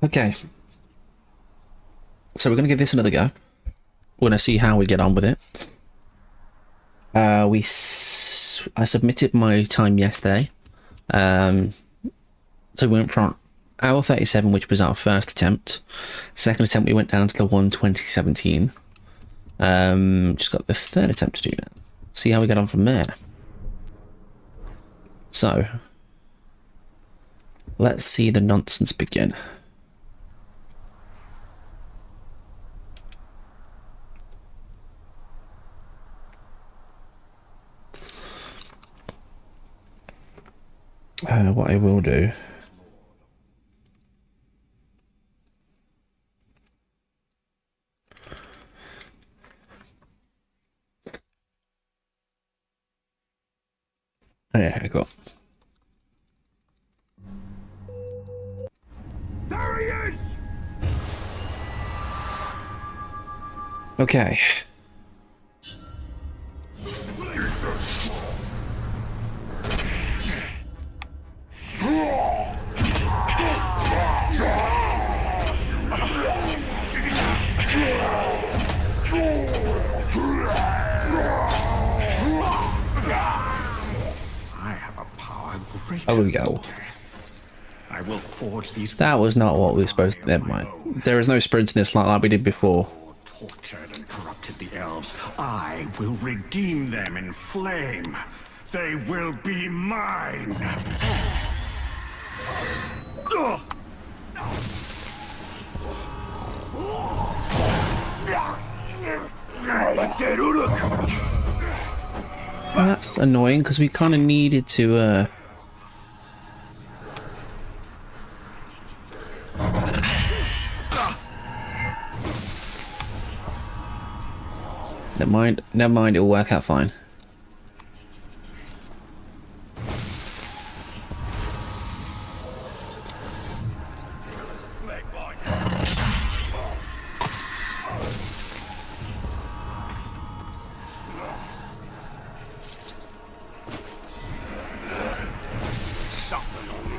Okay, so we're going to give this another go. We're going to see how we get on with it. I submitted my time yesterday. So we went from hour 37, which was our first attempt. Second attempt, we went down to the 1:20:17. Just got the third attempt to do that. See how we get on from there. So, let's see the nonsense begin. What I will do. Oh, yeah, cool. There he is! Okay. There we go. I will forge these. That was not what we were supposed to. Never mind. There is no sprint in this like we did before. Tortured and corrupted the elves. I will redeem them in flame. They will be mine. That's annoying because we kind of needed to. Never mind, it'll work out fine.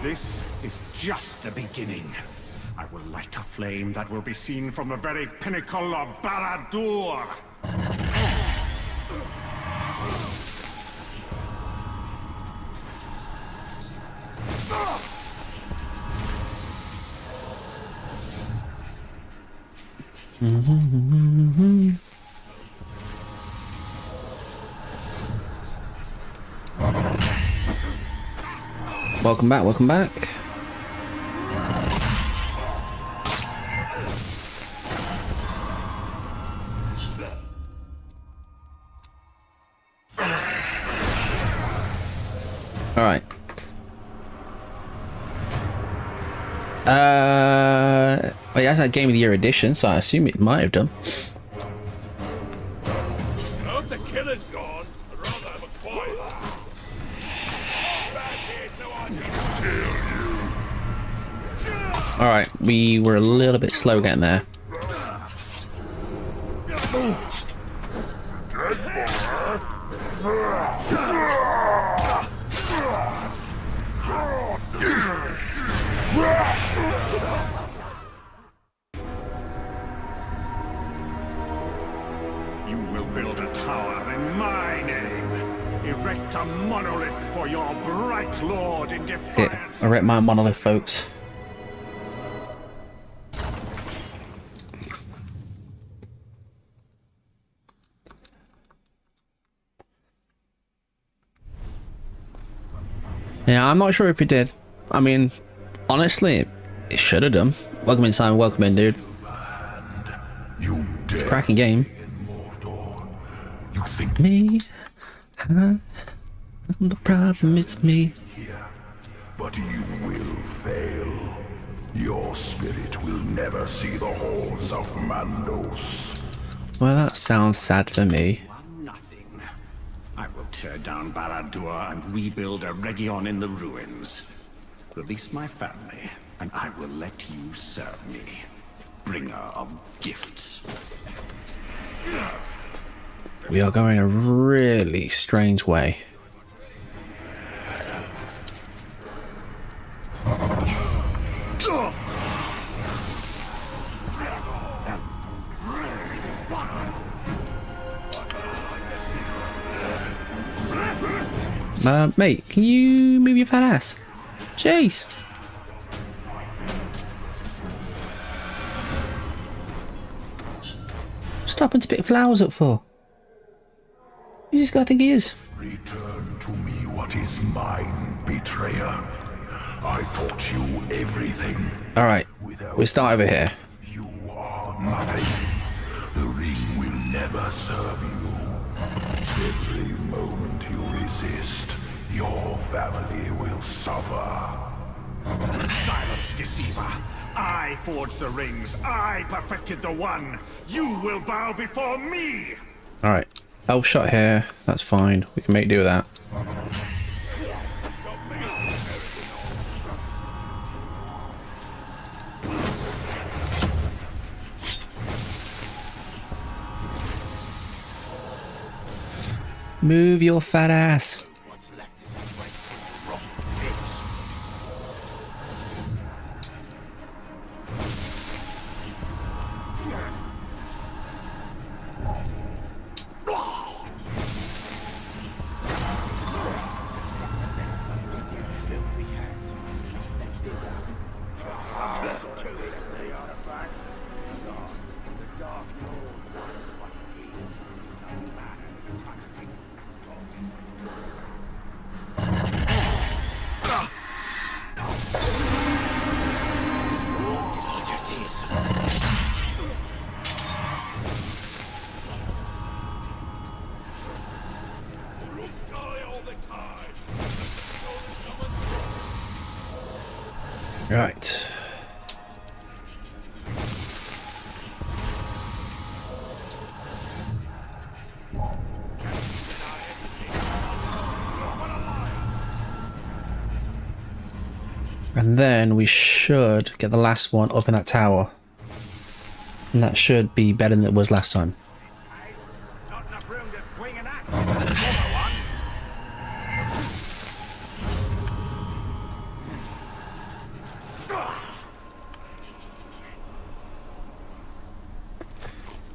This is just the beginning. I will light a flame that will be seen from the very pinnacle of Barad-dûr. Welcome back, welcome back. Alright. Well, yeah, that's that Game of the Year edition, so I assume it might have done. Now the killer's gone, I'd rather have a quiet. Alright, we were a little bit slow getting there. You will build a tower in my name. Erect a monolith for your bright lord in That's it. defiance. I rep my monolith, folks. Yeah, I'm not sure if it did. I mean, honestly, it should have done. Welcome in, Simon. Welcome in, dude. It's a cracking game. You think Me, the problem is me. But you will fail. Your spirit will never see the halls of Mandos. Well, that sounds sad for me. nothing. I will tear down Barad-dûr and rebuild a region in the ruins. Release my family, and I will let you serve me. Bringer of gifts. We are going a really strange way. Mate, can you move your fat ass? Jeez. Stopping to pick flowers up for? Who's this guy think he is? Return to me what is mine, betrayer. I taught you everything. Alright, we'll start over here. You are nothing. The ring will never serve you. Every moment you resist, your family will suffer. Silence, deceiver! I forged the rings. I perfected the one. You will bow before me. Alright, elf shot here. That's fine. We can make do with that. Move your fat ass. Right. And then we should get the last one up in that tower. And that should be better than it was last time. Not enough room to swing an axe in the smaller ones.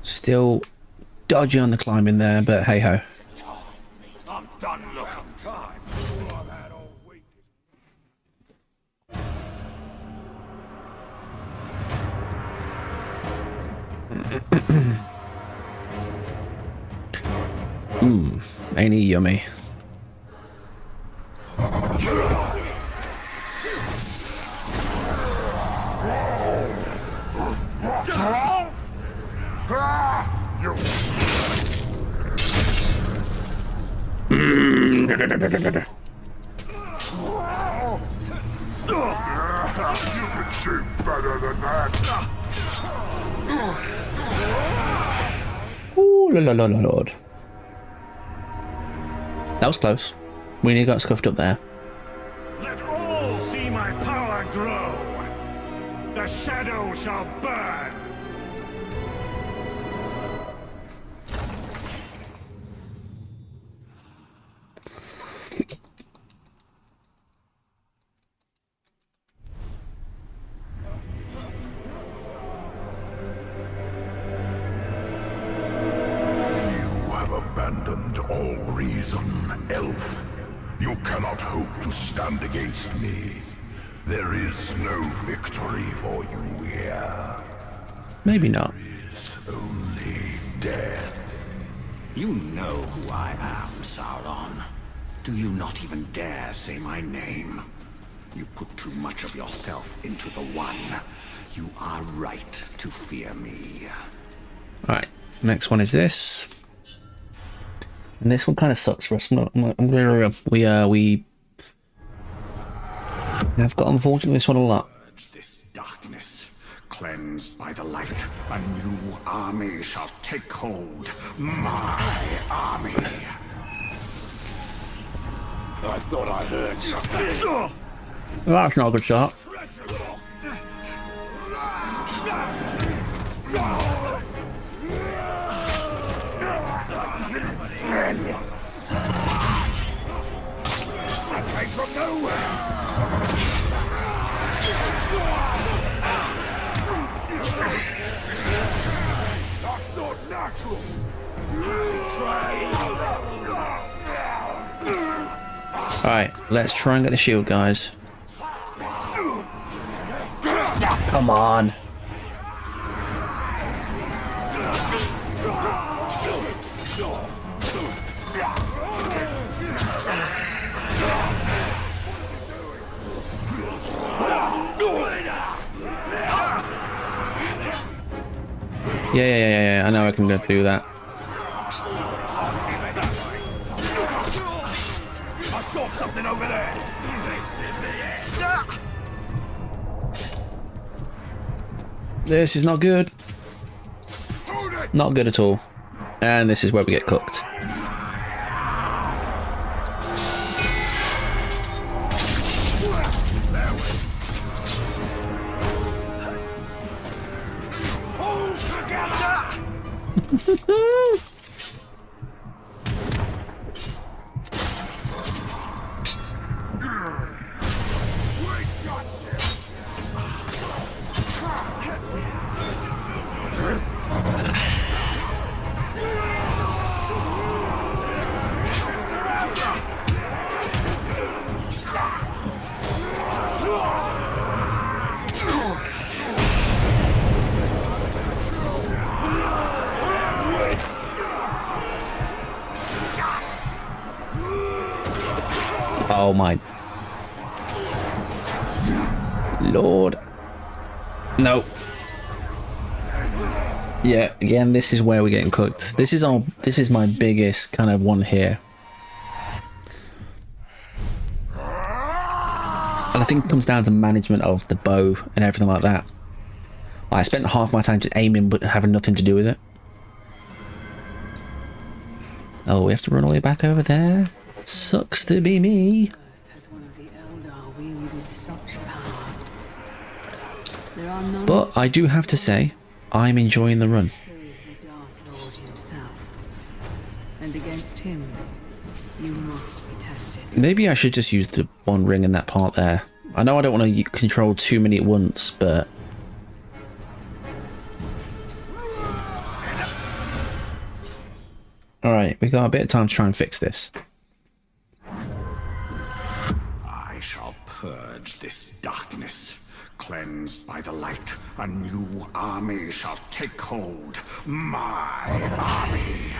Still dodgy on the climbing there, but hey ho. I'm done looking. Time. I've had all week. Ain't he yummy? You can do better than that. Ooh, la la la la lord. That was close. We nearly got scuffed up there. Let all see my power grow. The shadow shall burn. Abandoned all reason, elf. You cannot hope to stand against me. There is no victory for you here. Maybe not. It's only death. You know who I am, Sauron. Do you not even dare say my name? You put too much of yourself into the One. You are right to fear me. Alright, next one is this. And this one kind of sucks for us. We have got unfortunately this one a lot. Purge this darkness, cleansed by the light, a new army shall take hold. My army. I thought I heard something. Well, that's not a good shot. I came from nowhere. That's not natural. Alright, let's try and get the shield, guys. Come on. Yeah. I know I can go do that. I saw something over there. This is not good. Not good at all. And this is where we get cooked. Oh my Lord. No. Yeah, again, this is where we're getting cooked. This is my biggest kind of one here. And I think it comes down to management of the bow and everything like that. I spent half my time just aiming but having nothing to do with it. Oh, we have to run all the way back over there? Sucks to be me. As one of the Eldar wielded such power. There are none But I do have to say, I'm enjoying the run. save the Dark Lord himself. And against him, you must be tested. Maybe I should just use the one ring in that part there. I know I don't want to control too many at once, but... Alright, we got a bit of time to try and fix this. I shall purge this darkness. Cleansed by the light, a new army shall take hold. My army.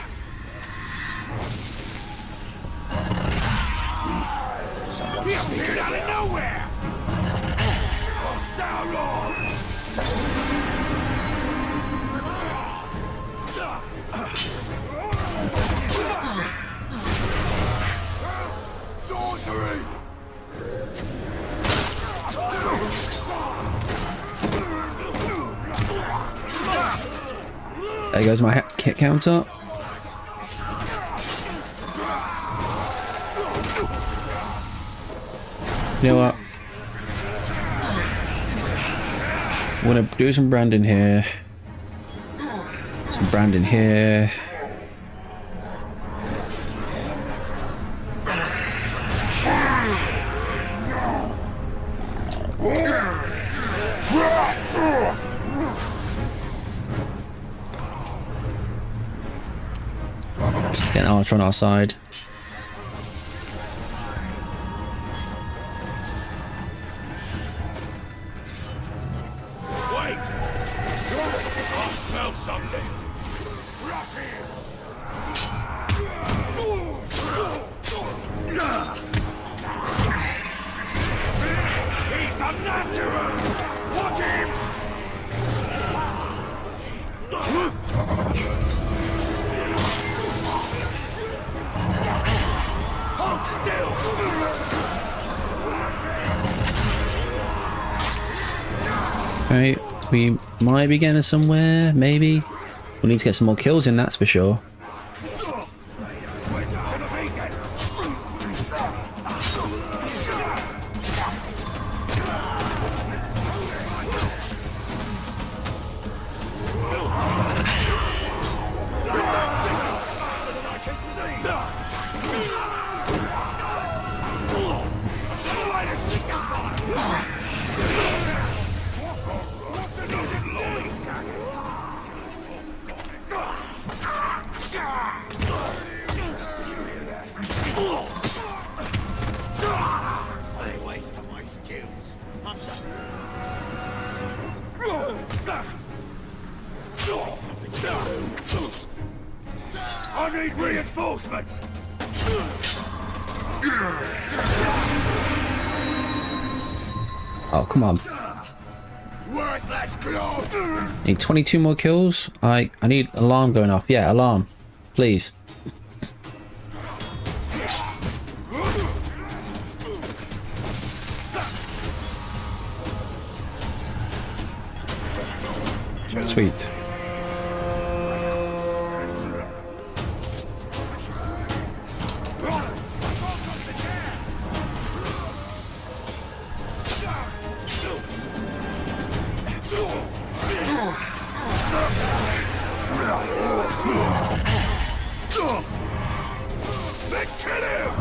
He appeared out of nowhere! Oh, Sauron! Sorcery! There goes my hit counter. You know what? I'm gonna do some branding here. Some branding here. Let's get an archer on our side. Wait! I smell something! He's unnatural! Watch him! Hold still! Right, we might be getting somewhere, maybe. We need to get some more kills in, that's for sure. I need reinforcements! Oh, come on. Worthless clothes! Need 22 more kills. I need alarm going off. Yeah, alarm. Please. Sweet. Let's kill him!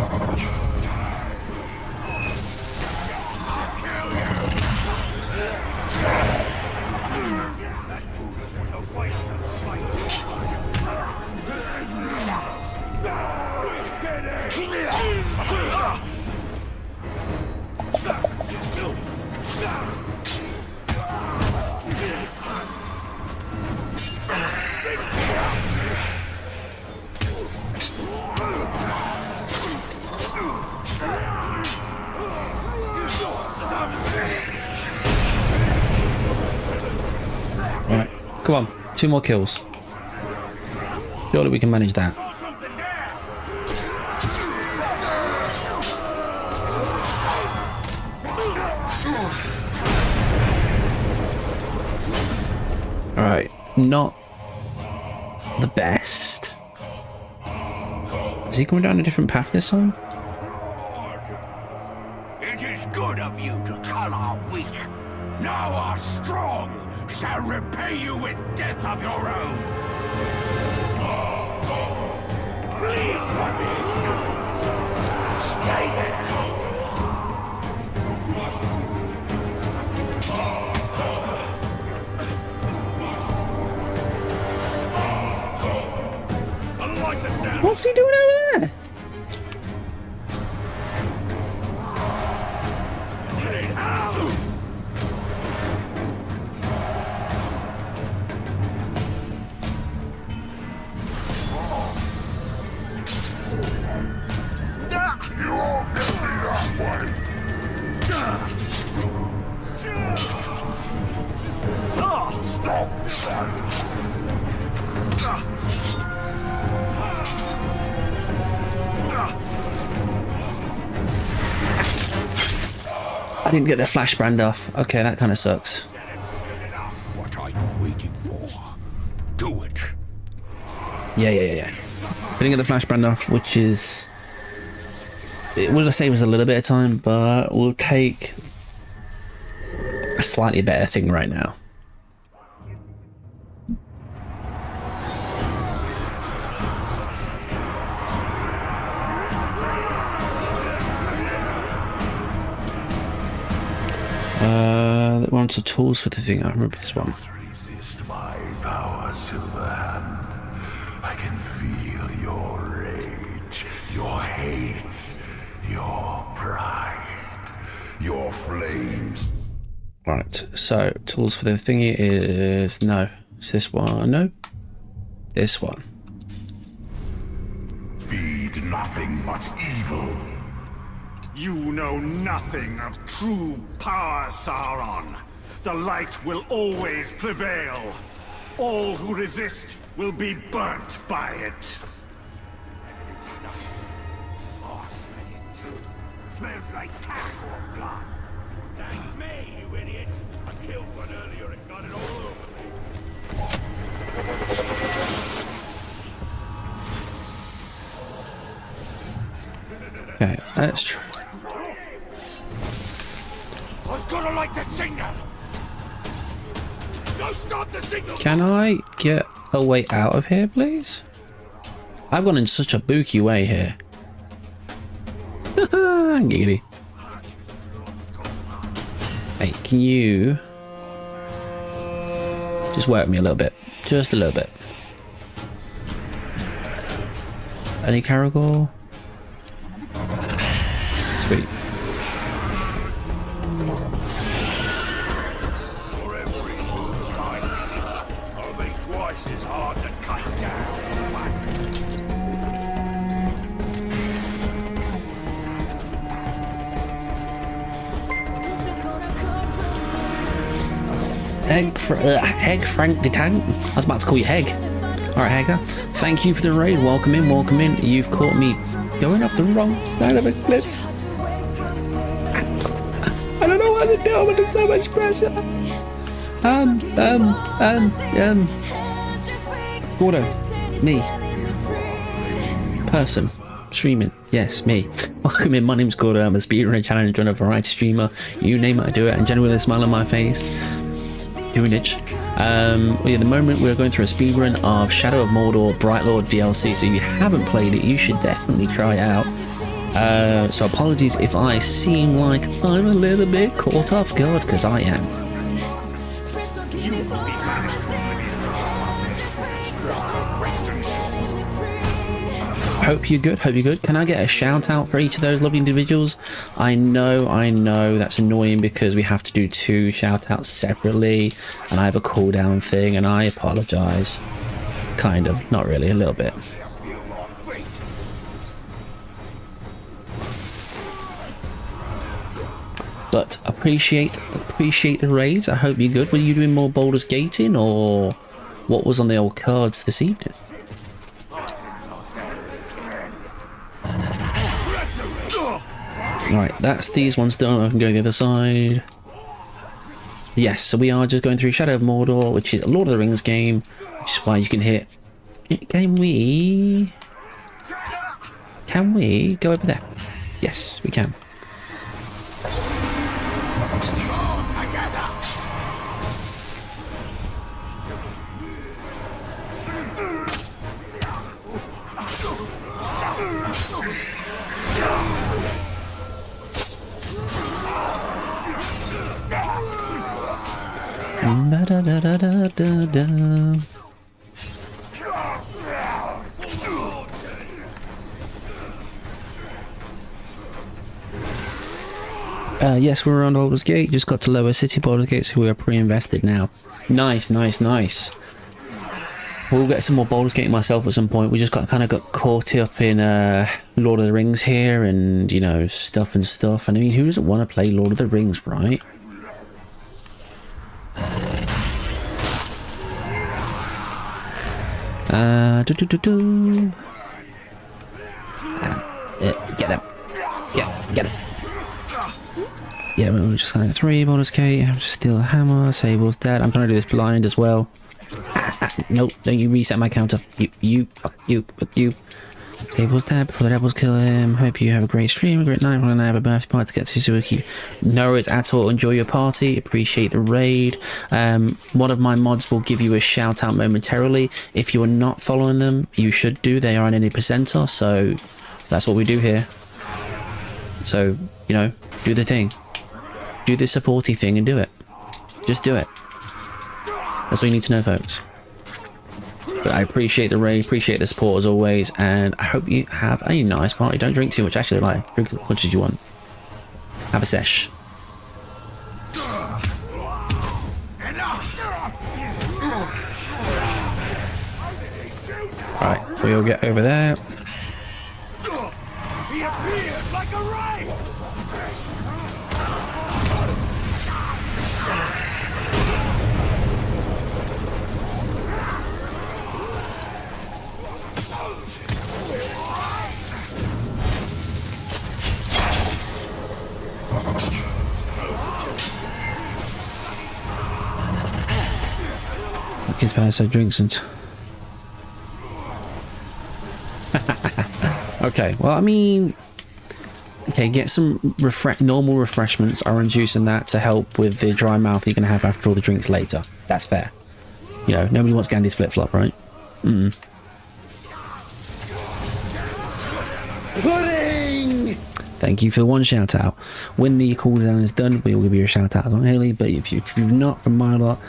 Alright, come on. 2 more kills. Surely we can manage that. Alright, not the best. Is he coming down a different path this time? It is good of you to call our weak. Now our strong shall repay you with death of your own. Please for me. Stay there. I like the sound. What's he doing over there? I didn't get the flash brand off. Okay, that kind of sucks. What are you waiting for? Do it. Yeah. Didn't get the flash brand off, which is... It would have saved us a little bit of time, but we'll take a slightly better thing right now. We're on to tools for the thing. I remember this one. Resist my power, Silverhand. I can feel your rage, your hate, your pride, your flames. Right, so tools for the thingy is no. It's this one. No. This one. Feed nothing but evil. You know nothing of true power, Sauron. The light will always prevail. All who resist will be burnt by it. Smells like cat or blood. That's me, you idiot. I killed one earlier and got it all over me. Okay, that's true. I've got to light the signal. Go stop the signal. Can I get a way out of here, please? I've gone in such a booky way here. Giggity. Hey, can you just work me a little bit? Just a little bit. Any Caragor? Sweet. Heg Frank the Tank. I was about to call you Heg. Alright, Hegger. Thank you for the raid. Welcome in, welcome in. You've caught me going off the wrong side of a cliff. I don't know what to do, but there's so much pressure. Gordo. Me. Person. Streaming. Yes, me. Welcome in. My name's Gordo. I'm a speedrunner, challenger, and a variety streamer. You name it, I do it. And generally with a smile on my face. Doing it. At the moment we're going through a speedrun of Shadow of Mordor Brightlord DLC, so if you haven't played it, you should definitely try it out. So apologies if I seem like I'm a little bit caught off guard, because I am. Hope you're good, hope you're good. Can I get a shout out for each of those lovely individuals? I know that's annoying because we have to do 2 shout outs separately and I have a cooldown thing and I apologize. Kind of, not really, a little bit. But appreciate the raids. I hope you're good. Were you doing more Baldur's Gating or what was on the old cards this evening? Right, that's these ones done. I can go to the other side. Yes, so we are just going through Shadow of Mordor, which is a Lord of the Rings game, which is why you can hit. Can we go over there? Yes, we can. Da, da, da, da, da, da. Yes, we're on Baldur's Gate. Just got to Lower City Baldur's Gate, so we are pre-invested now. Nice. We'll get some more Baldur's Gate myself at some point. We just got caught up in Lord of the Rings here, and you know, stuff. And I mean, who doesn't want to play Lord of the Rings, right? Get them. Get them. Yeah, we're just going to 3 Baldur's Gate. Steal a hammer. Sable's dead. I'm trying to do this blind as well. Nope, don't you reset my counter. Fuck you. Sable's dead before the rebels kill him. Hope you have a great stream, a great night. When I have a birthday party to get to, so we'll keep. No worries at all. Enjoy your party. Appreciate the raid. One of my mods will give you a shout out momentarily. If you are not following them, you should do. They are an any presenter, so that's what we do here. So, you know, do the thing. Do the supporty thing and do it. Just do it. That's all you need to know, folks. But I appreciate the raid, appreciate the support as always, and I hope you have a nice party. Don't drink too much, actually, like, drink as much as you want. Have a sesh. Alright, so we'll get over there. He appeared like a ray! Kids better so drinks and okay, well I mean, okay, get some normal refreshments, orange juice and that to help with the dry mouth you're gonna have after all the drinks later. That's fair. You know, nobody wants Gandhi's flip-flop, right? Pudding! Thank you for the 1 shout out. When the cooldown is done, we will give you a shout out on Haley, but if you've not from my lot,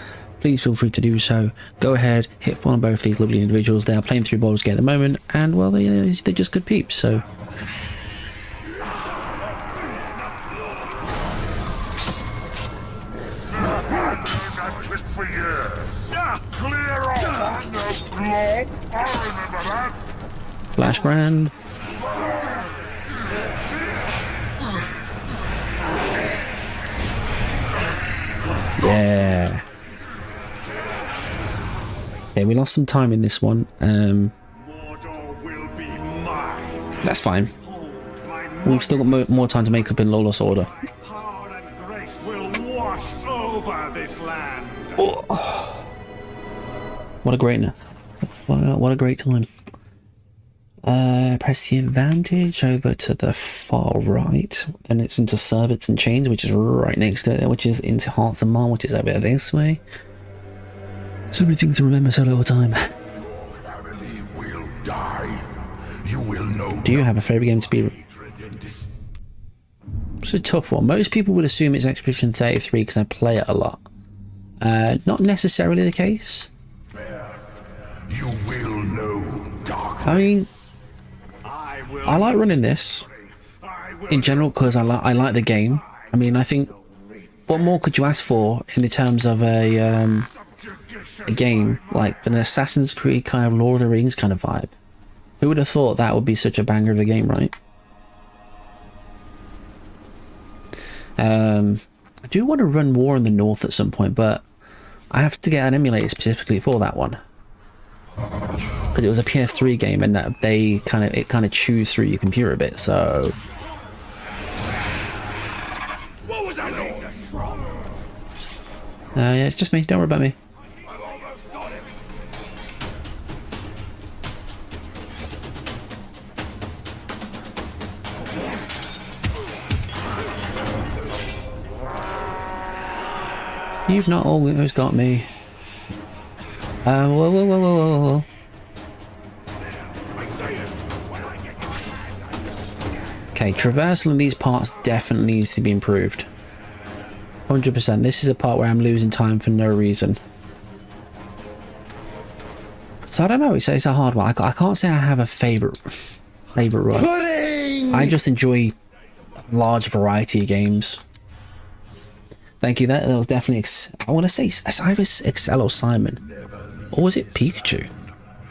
please feel free to do so. Go ahead, hit one of both these lovely individuals. They are playing through Baldur's Gate at the moment, and well, they're just good peeps, so. Flash brand. Yeah. Okay, we lost some time in this one. Mordor will be mine. That's fine. My We've still got more time to make up in Lawless Order. power and grace will wash over this land. What a great, what a great time. Press the advantage over to the far right, then it's into Servants and Chains, which is right next to it, which is into Hearts of Marn, which is over this way. So many things to remember, so little time. Family will die. You will know. Do you have a favourite game to be? It's a tough one. Most people would assume it's Expedition 33 because I play it a lot. Not necessarily the case. You will know dark. I mean, I will. I like running this in general because I like the game. I mean, I think what more could you ask for in the terms of a game like an Assassin's Creed kind of Lord of the Rings kind of vibe? Who would have thought that would be such a banger of a game, right? I do want to run War in the North at some point, but I have to get an emulator specifically for that one because it was a PS3 game, and that they kind of chews through your computer a bit. So What was that? yeah, it's just me. Don't worry about me. I've almost got him. You've not always got me. Whoa. Okay, traversal in these parts definitely needs to be improved. 100%. This is a part where I'm losing time for no reason. So I don't know. It's a hard one. I can't say I have a favorite run. Pudding! I just enjoy a large variety of games. Thank you. That was definitely. I want to say it's either Excel or Simon, or was it Pikachu?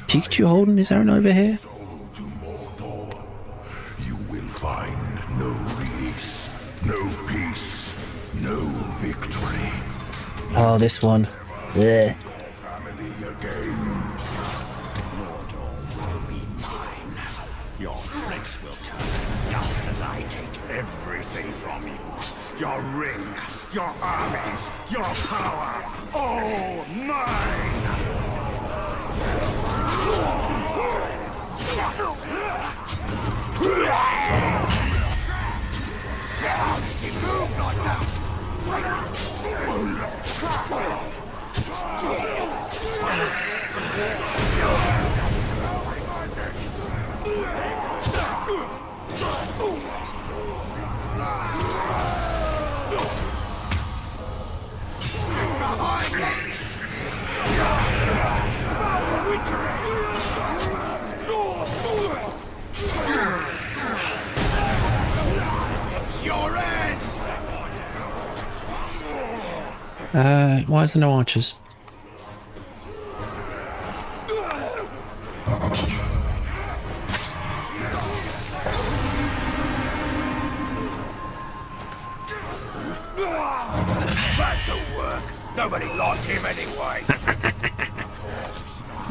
Pikachu holding his own over here. To Mordor, you will find no release, no peace, no victory. Oh, this one. Yeah. Family again. Mordor will be mine. Your race will turn to dust as I take everything from you. Your ring, your armies, your power, all mine! It's your end! Why is there no archers? Back to work. Nobody liked him anyway.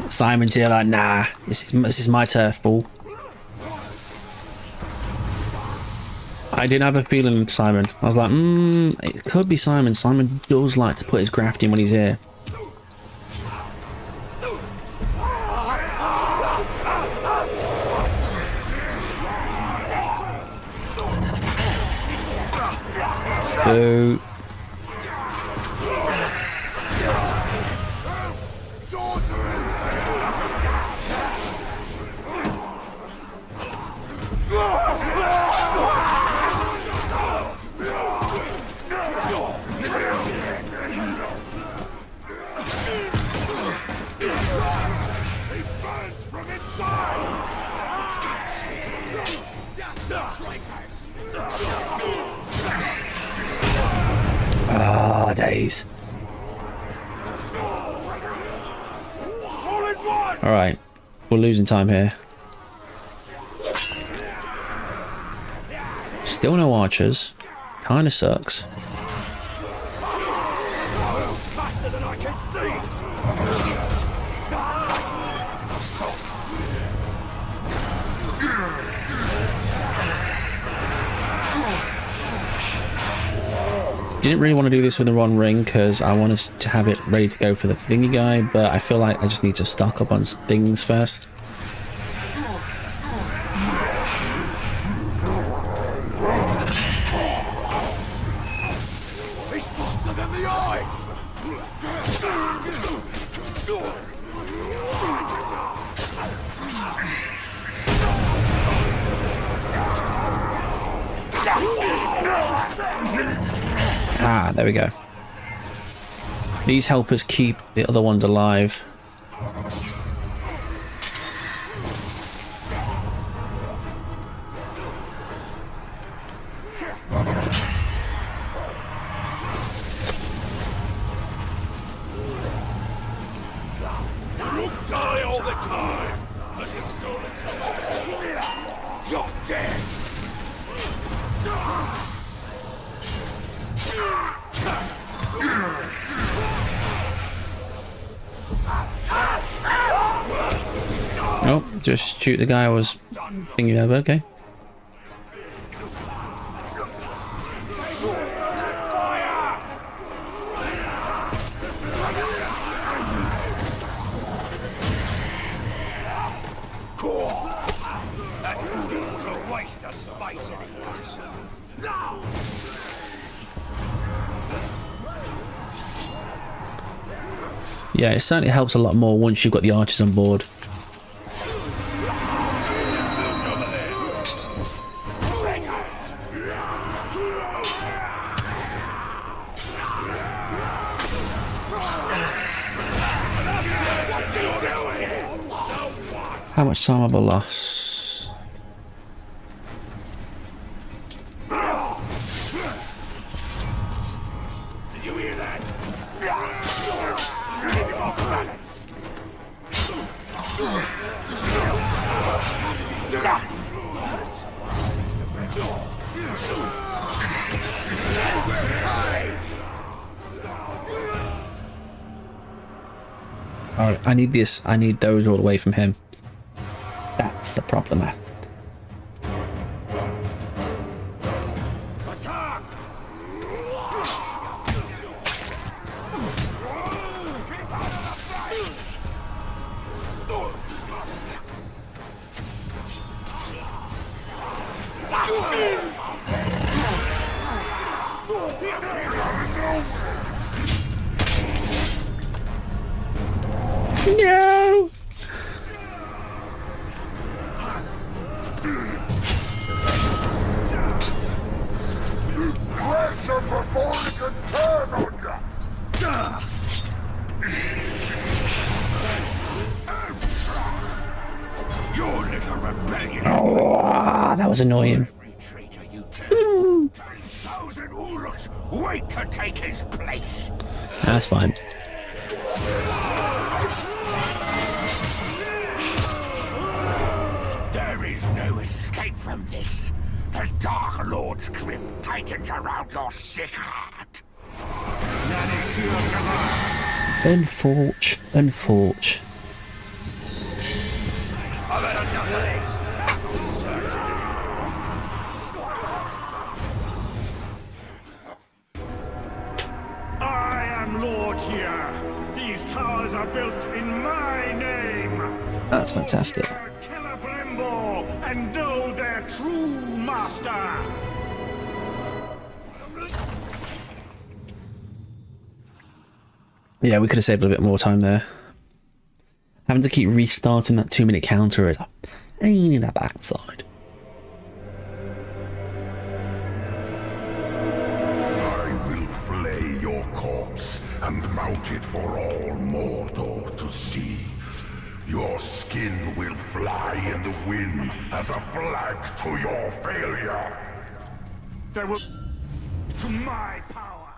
Simon's here like, nah, this is my turf, fool. I did have a feeling, Simon. I was like, it could be Simon. Simon does like to put his graft in when he's here. Boo. From inside! Traitors! Ah, days. All in one! Alright, we're losing time here. Still no archers. Kinda sucks. Faster than I can see! Didn't really want to do this with the wrong ring because I wanted to have it ready to go for the thingy guy, but I feel like I just need to stock up on things first. He's faster than the eye! Ah, there we go. These help us keep the other ones alive. You die all the time! Must have stolen something. You're dead! Nope, just shoot the guy I was thinking of, okay. That voodoo was a waste of spice in it. No! Yeah, it certainly helps a lot more once you've got the archers on board. How much time have I lost? Did you hear that? Alright, I need this. I need those all away from him. That's the problem. No! Pressure before he can turn on ya! Your little rebellion. Oh, that was annoying. Traitor, you too. 10,000 Uruks wait to take his place. That's fine. There is no escape from this. The Dark Lord's grip tightens around your sick heart. Unforge. Unforge. I've had enough of this. I am Lord here. These towers are built in my name. That's fantastic. Celebrimbor and know their true master. Yeah, we could have saved a little bit more time there. Having to keep restarting that 2-minute counter is a pain in the backside. I will flay your corpse and mount it for all Mordor to see. Your skin will fly in the wind as a flag to your failure. There will to my power.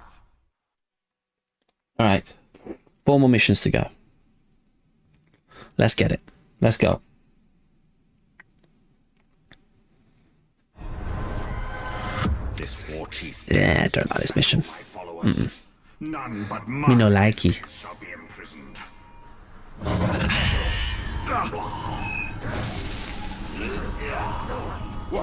Alright. 4 more missions to go. Let's get it. Let's go. This war chief. Yeah, I don't like this mission. My followers. None but Me no likey. shall be imprisoned. All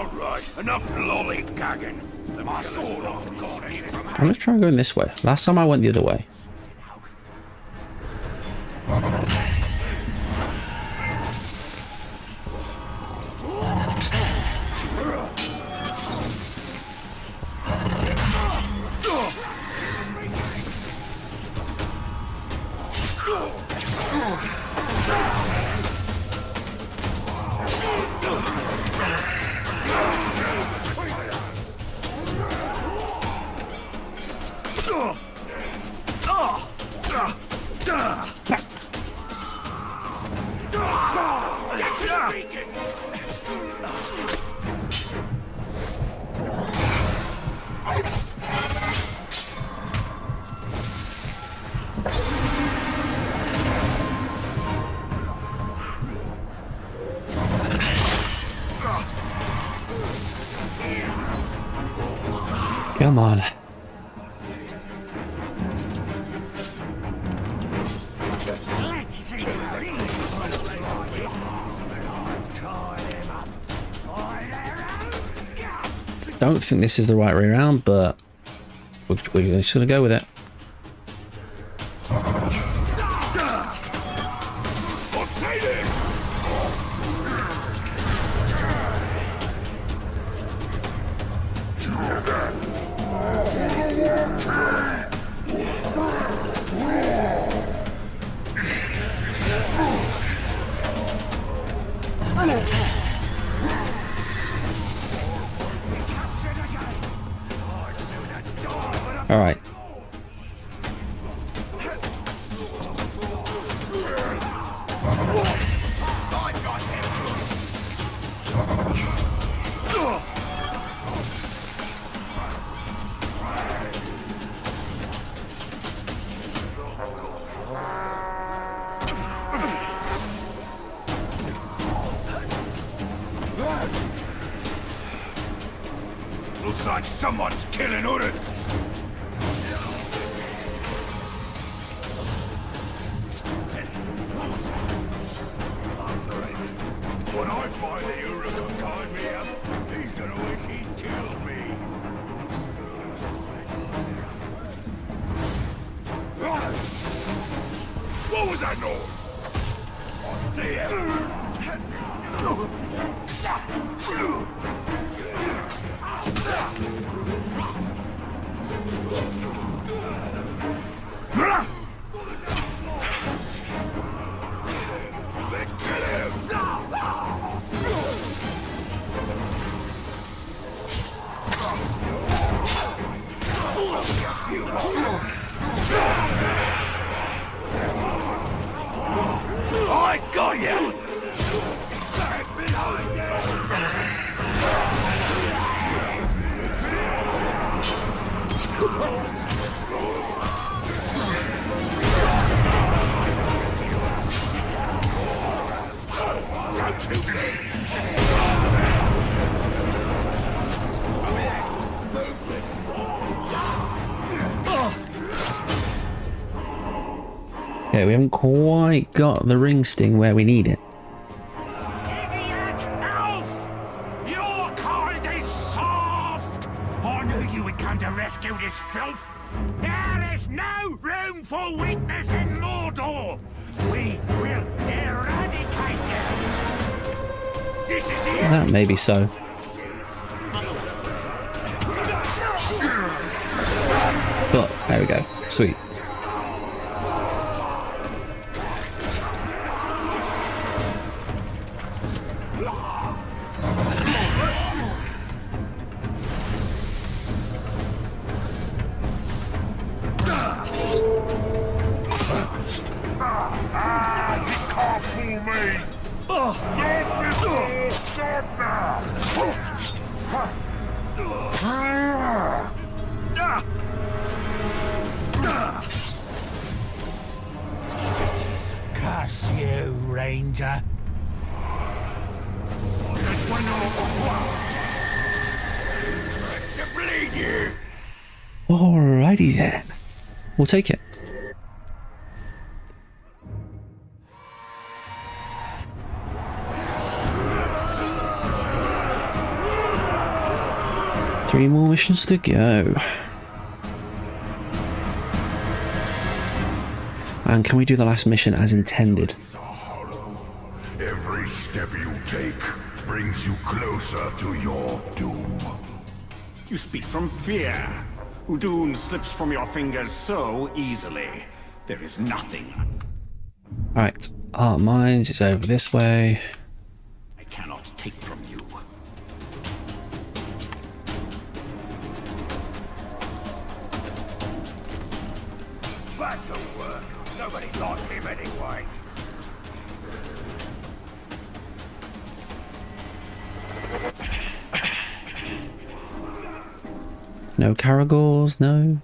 right, enough lollygagging. My sword arm got it from I'm gonna try going this way. Last time I went the other way. Come on. Don't think this is the right way around, but we're just gonna go with it. All right. Looks like someone's killing Uruk. When I find the Uruk who tied me up, he's gonna wish he'd killed me. What was that noise? Let's kill him! I got you! Back behind Don't you Yeah, we haven't quite got the ring sting where we need it. Idiot elf! Your kind is soft! I knew you would come to rescue this filth! There is no room for weakness in Mordor! We will eradicate them! This is it! That may be so. But there we go. Sweet. Curse you, Ranger. bleed you! Alrighty then. We'll take it. Three more missions to go. And can we do the last mission as intended? Are hollow. Every step you take brings you closer to your doom. You speak from fear. Udun slips from your fingers so easily. There is nothing Alright, Art Mines is over this way. I cannot take from you. Back to work. Nobody liked him anyway. No Caragors, no.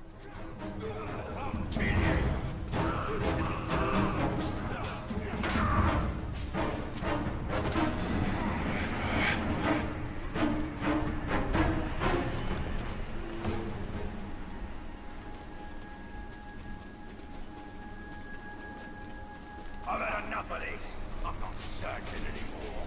I've had enough of this. I'm not searching anymore.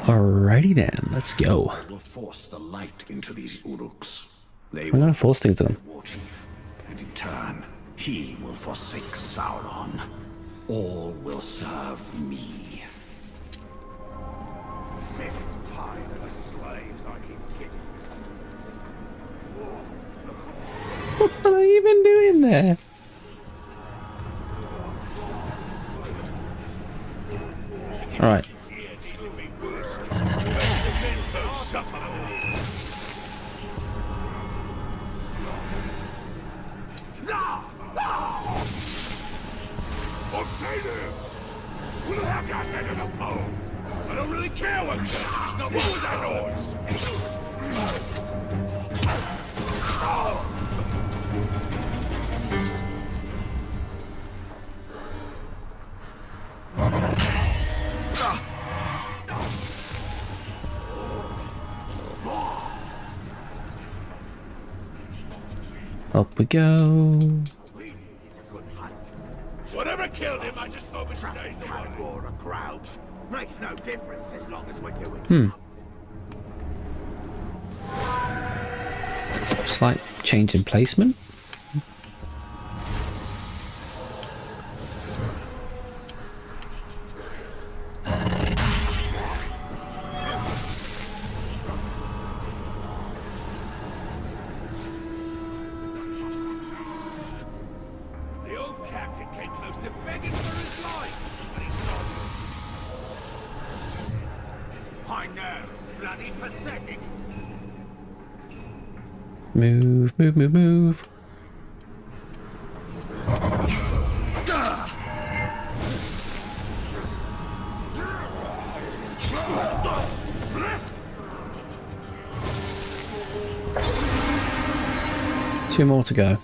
Alrighty then, let's go. Will force the light into these Uruks. They We're will not force things on them. war chief, and in turn, he will forsake Sauron. All will serve me. Sick and tired of the slaves I keep getting. What are you even doing there? Alright. I don't really care what kills you. Stop. What was that noise? Up we go. Whatever killed him, I just hope it stays away. Or a grouch. Makes no difference as long as we're doing Slight change in placement. The old captain came close to begging for his life, but he stopped. I know, bloody pathetic. Move, move, move, move. Two more to go.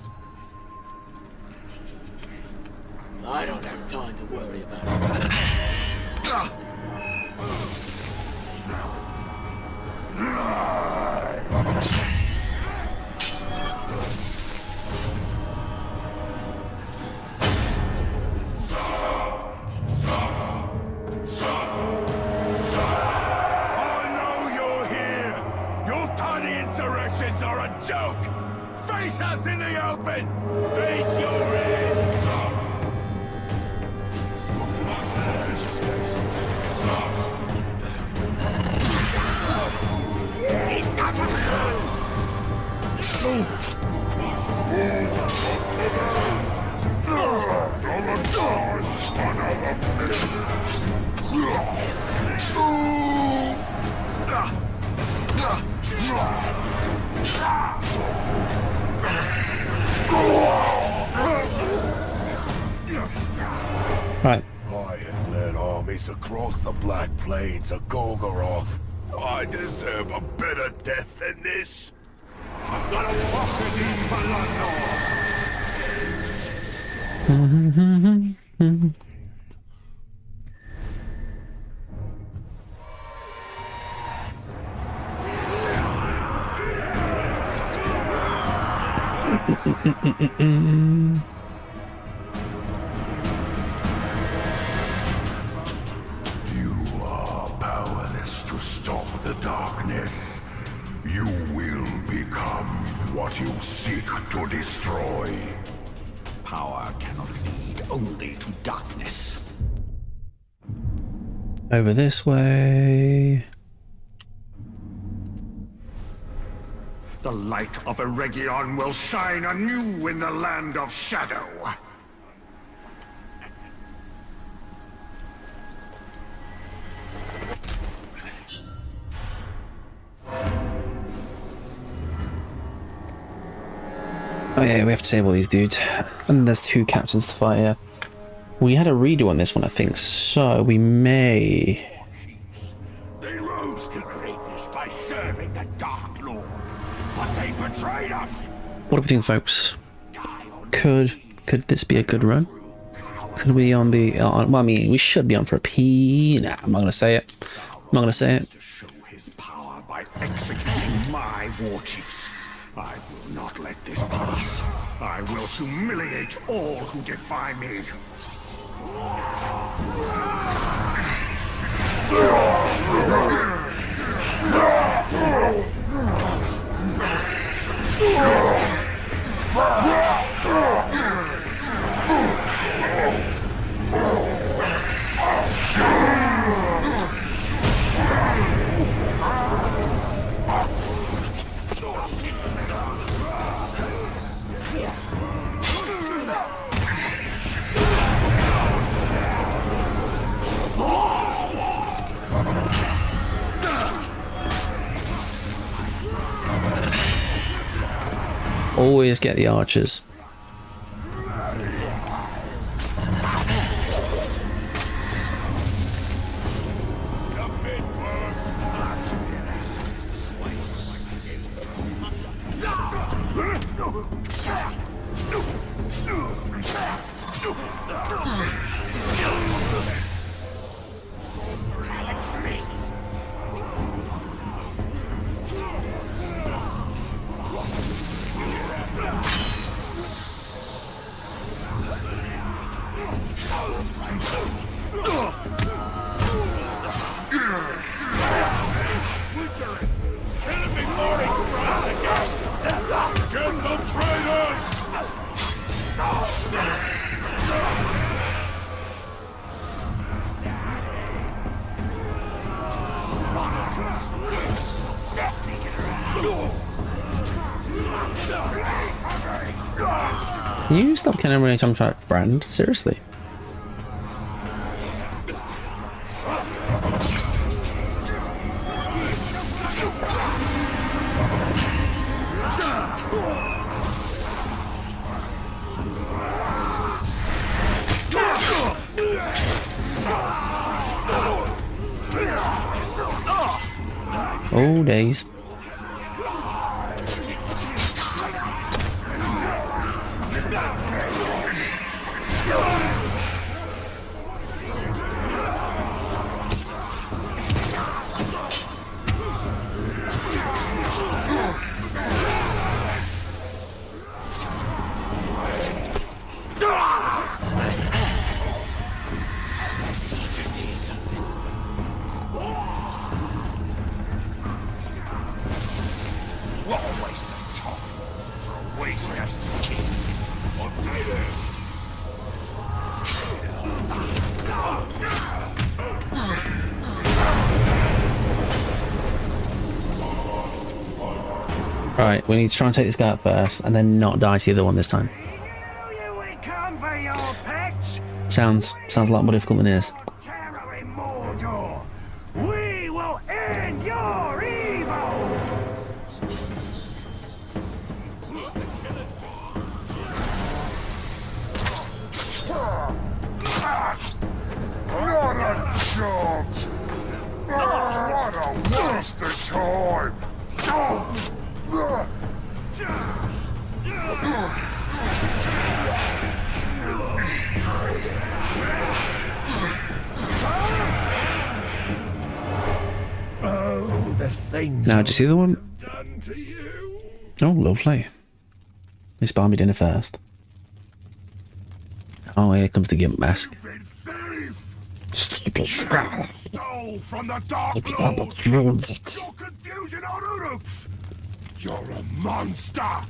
I don't have time to worry about it. I know you're here. Your tiny insurrections are a joke. Face us in the open. Face your end. Right. I have led armies across the Black Plains of Golgoroth. I deserve a better death than this. I'm gonna walk it in Balandor. You are powerless to stop the darkness. You will become what you seek to destroy. Power cannot lead only to darkness. Over this way. The light of Eregion will shine anew in the land of shadow. Oh yeah, we have to save all these dudes. And there's 2 captains to fight here. We had a redo on this one, I think, so we may... They rose to greatness by serving the Dark Lord, but they betrayed us. What do we think, folks? Could this be a good run? Could we well, I mean, we should be on for a P. Nah, I'm not gonna say it. I'm not gonna say it. To show his power by executing my war chiefs. I will not let this pass. I will humiliate all who defy me. Always get the archers. Can you stop killing every time I try to brand? Seriously. Oh, days. Right, we need to try and take this guy out first, and then not die to the other one this time. Sounds a lot more difficult than it is. We will end your evil. things Now, do you see the one? done to you. Oh, lovely. Let's buy me dinner first. Oh, here comes the gimp mask. Been thief! Stupid Stole from the Dark Lord! Your confusion on Uruks! You're a monster!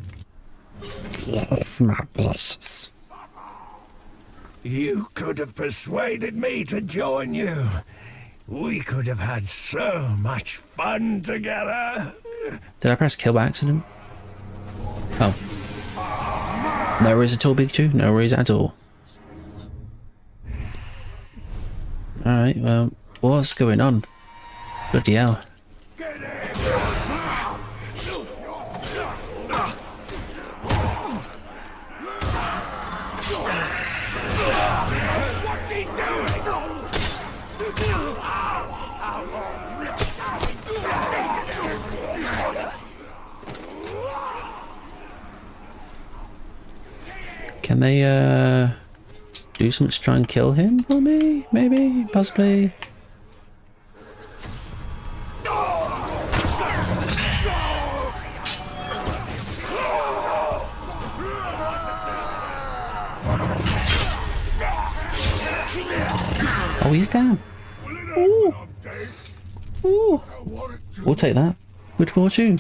Yes, my precious. You could have persuaded me to join you. We could have had so much fun together. Did I press kill by accident? Oh. No worries at all, Big Chew. No worries at all. Alright, well, what's going on? Bloody hell. What's he doing? Can they, do something to try and kill him for me? Maybe? Possibly? Oh, he's down. Ooh. Ooh. We'll take that. Good fortune.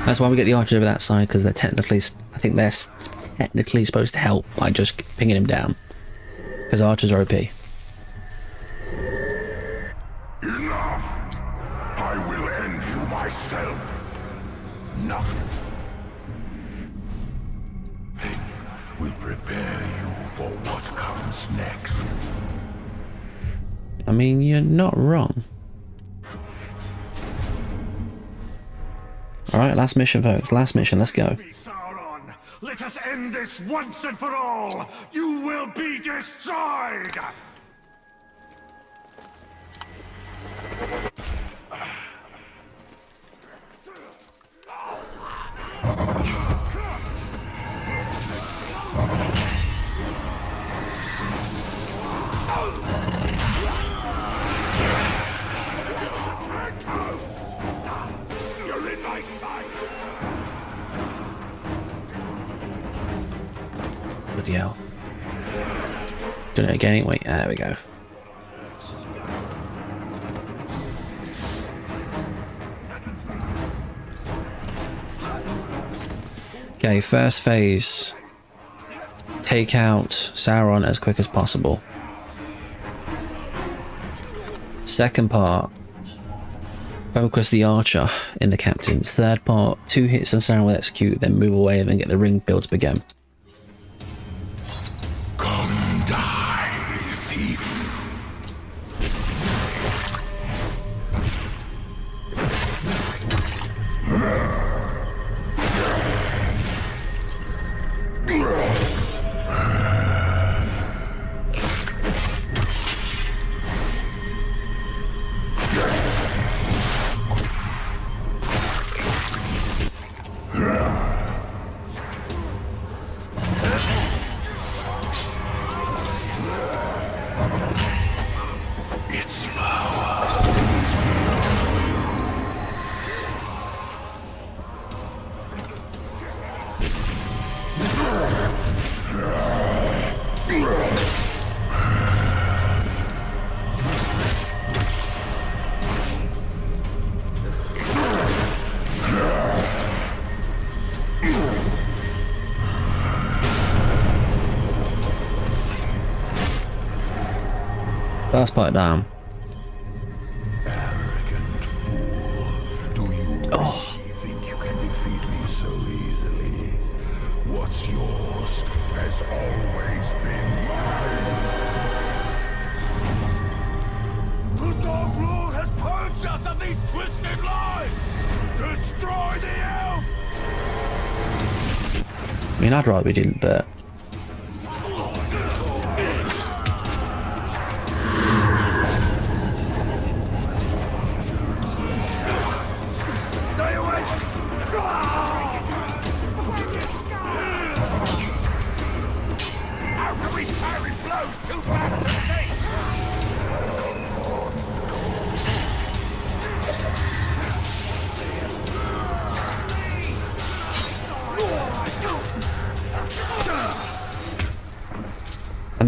That's why we get the archers over that side, because they're technically, I think they're technically supposed to help by just pinging him down. Because archers are OP. Enough! I will end you myself. Nothing. Pain will prepare you for what comes next. I mean, you're not wrong. Alright, last mission, folks. Last mission. Let's go. Sauron, let us end this once and for all! You will be destroyed! You're in my sights. Bloody hell. Doing it again. Wait, there we go. Okay, first phase. Take out Sauron as quick as possible. Second part. Focus the archer in the captains. Third part. 2 hits on Sauron will execute, then move away and then get the ring built up again. Come die, thief. Its power is First part down. arrogant fool. Do you really think you can defeat me so easily? What's yours has always been mine. The Dark Lord has purged us of these twisted lies! Destroy the elf! I mean, I'd rather we didn't, but... Stay away! How can we parry blows too fast to see?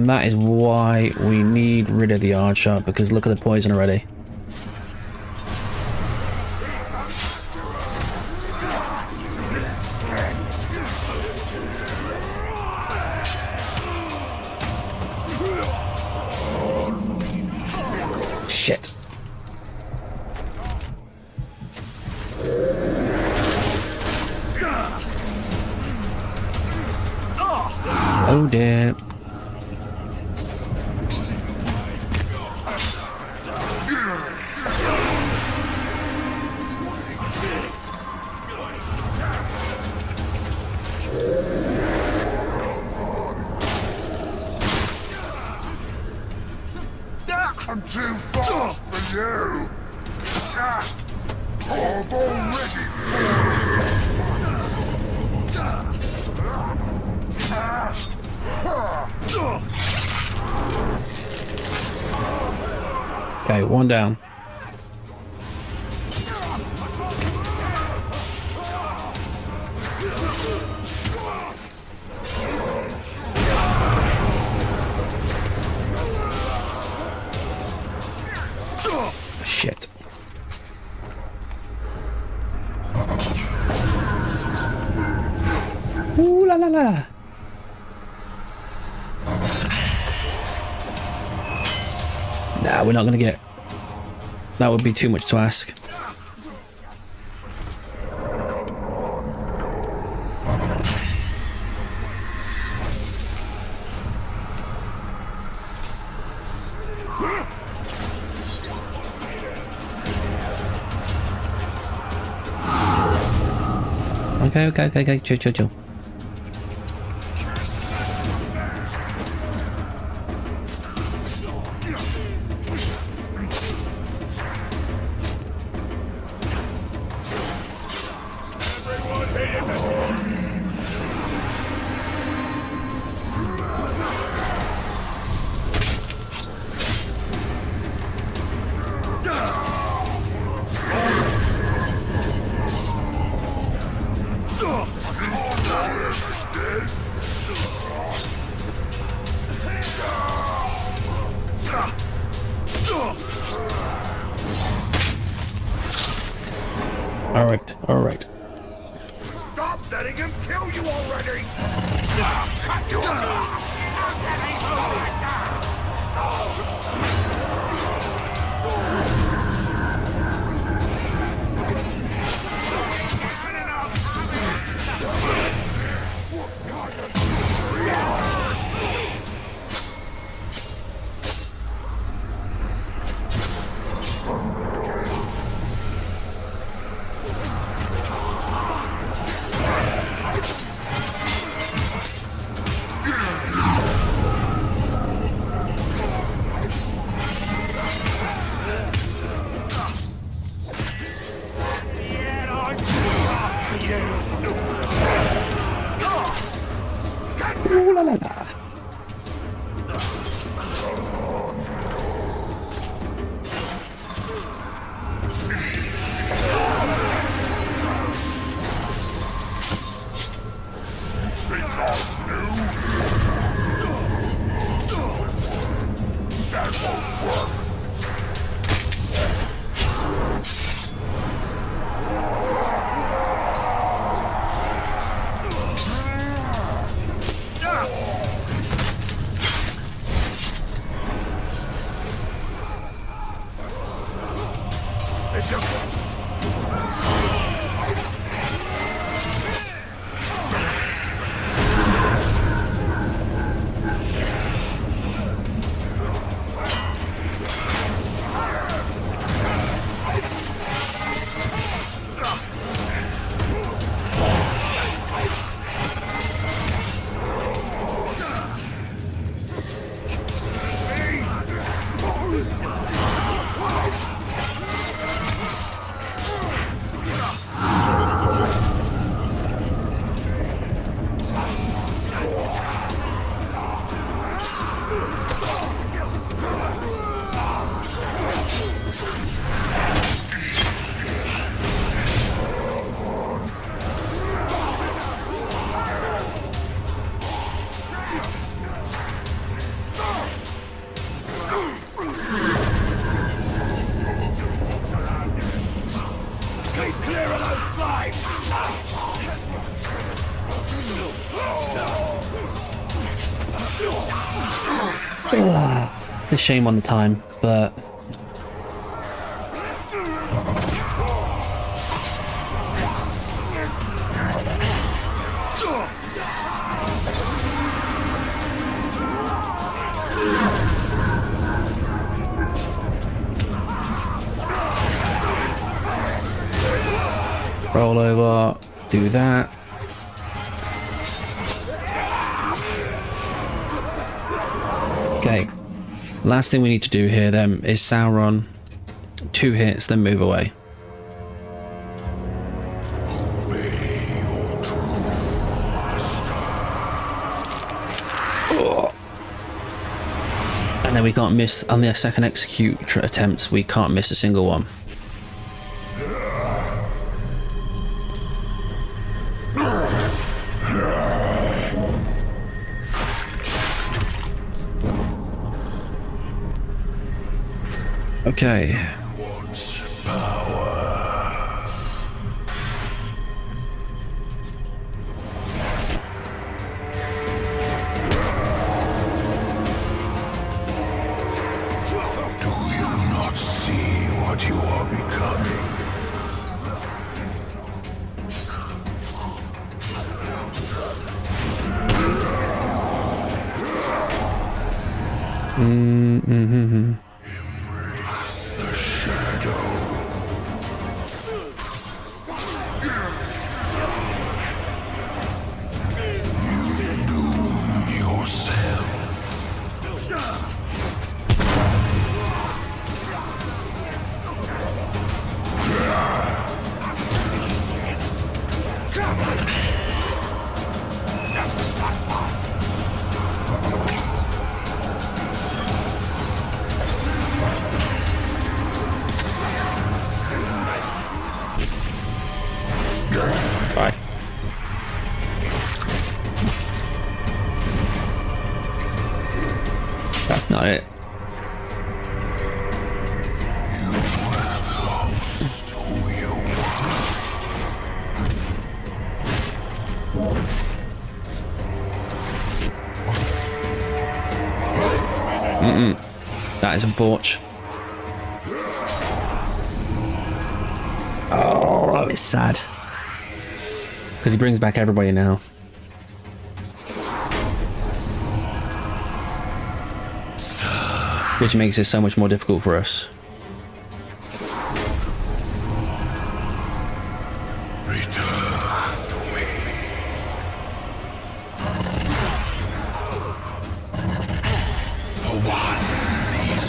And that is why we need rid of the Archer, because look at the poison already. Shit. Oh dear. I'm too fast for you! I've already Okay, one down. Shit. Ooh la la la. Nah, we're not gonna get. That would be too much to ask. Okay, chill. All right. Stop letting him kill you already! Cut you off! How can he move like that? Ooh la la la. A shame on the time, but roll over, do that. Okay, last thing we need to do here then is Sauron. 2 hits, then move away. And then we can't miss on the second execute attempts. We can't miss a single one. Okay. Do you not see what you are becoming? Embrace the shadow. You doom yourself. Bye. That's not it. You have lost who you That is a botch. Oh, it's sad. Because he brings back everybody now. Which makes it so much more difficult for us. return to me. The one is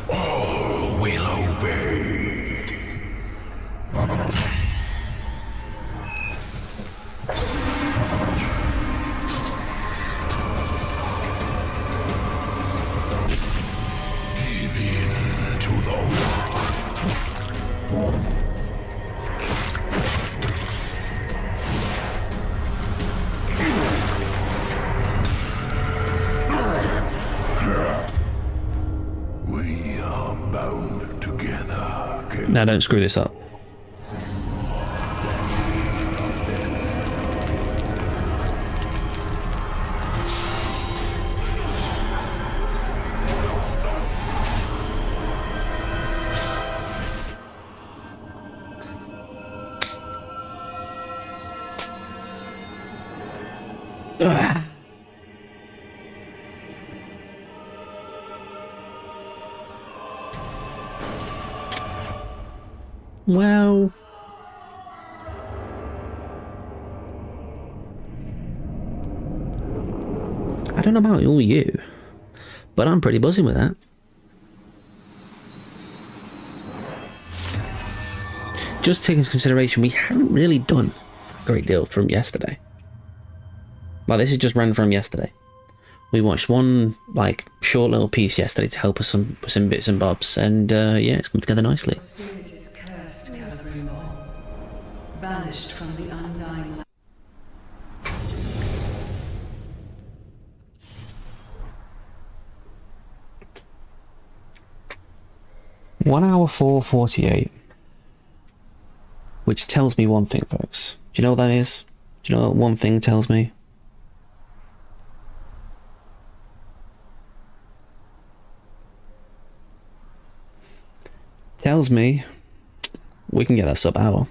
all will obey. Give in to the one. We are bound together. Now don't screw this up. Ugh. Well, I don't know about all you, but I'm pretty buzzing with that. Just taking into consideration, we haven't really done a great deal from yesterday. Well, this is just ran from yesterday. We watched one like short little piece yesterday to help us with some bits and bobs, and yeah, it's come together nicely. Spirit is cursed, Celebrimbor. Banished from the undying light. 1 hour 4:48. Which tells me one thing, folks. Do you know what that is? Do you know what one thing tells me? Tells me we can get that sub hour.